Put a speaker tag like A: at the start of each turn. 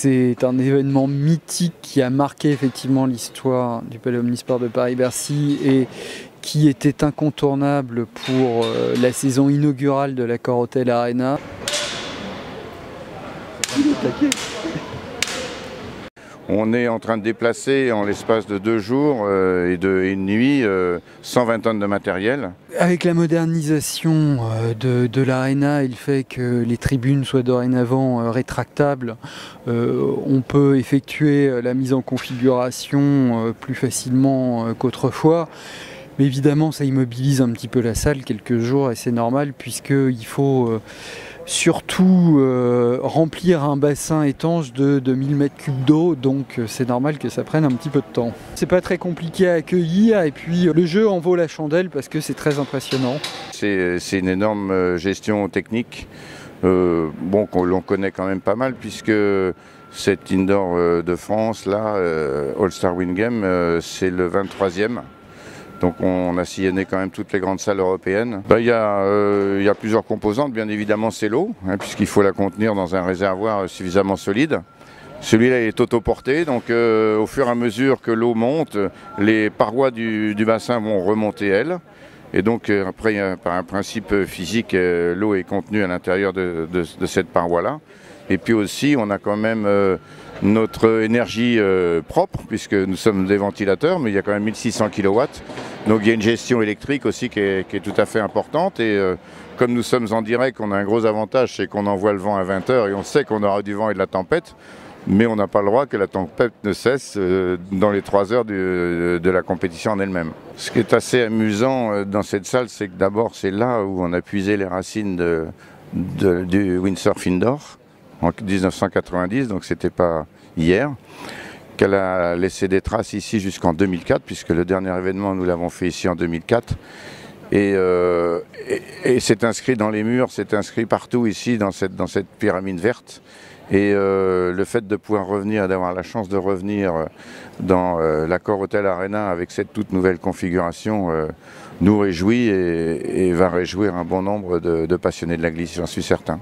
A: c'est un événement mythique qui a marqué effectivement l'histoire du Palais Omnisport de Paris-Bercy et qui était incontournable pour la saison inaugurale de l'Accor Hotel Arena.
B: On est en train de déplacer en l'espace de 2 jours et une nuit 120 tonnes de matériel.
A: Avec la modernisation de l'Arena et le fait que les tribunes soient dorénavant rétractables, on peut effectuer la mise en configuration plus facilement qu'autrefois. Mais évidemment, ça immobilise un petit peu la salle quelques jours et c'est normal puisqu'il faut surtout remplir un bassin étanche de 1000 m3 d'eau, donc c'est normal que ça prenne un petit peu de temps. C'est pas très compliqué à accueillir et puis le jeu en vaut la chandelle parce que c'est très impressionnant. C'est
B: une énorme gestion technique, bon, l'on connaît quand même pas mal puisque cet indoor de France, là, All-Star Wind Game, c'est le 23e. Donc on a sillonné quand même toutes les grandes salles européennes. Il y a plusieurs composantes, bien évidemment c'est l'eau, puisqu'il faut la contenir dans un réservoir suffisamment solide. Celui-là est autoporté, donc au fur et à mesure que l'eau monte, les parois du bassin vont remonter elles. Et donc après, par un principe physique, l'eau est contenue à l'intérieur de cette paroi-là. Et puis aussi, on a quand même notre énergie propre, puisque nous sommes des ventilateurs, mais il y a quand même 1600 kW. Donc il y a une gestion électrique aussi qui est tout à fait importante. Et comme nous sommes en direct, on a un gros avantage, c'est qu'on envoie le vent à 20 h et on sait qu'on aura du vent et de la tempête. Mais on n'a pas le droit que la tempête ne cesse dans les 3 heures de la compétition en elle-même. Ce qui est assez amusant dans cette salle, c'est que d'abord c'est là où on a puisé les racines du windsurf indoor en 1990, donc c'était pas hier, qu'elle a laissé des traces ici jusqu'en 2004, puisque le dernier événement nous l'avons fait ici en 2004. Et c'est inscrit dans les murs, c'est inscrit partout ici dans cette pyramide verte. Et le fait de pouvoir revenir, d'avoir la chance de revenir dans l'Accor Hotel Arena avec cette toute nouvelle configuration nous réjouit et va réjouir un bon nombre de passionnés de la glisse, j'en suis certain.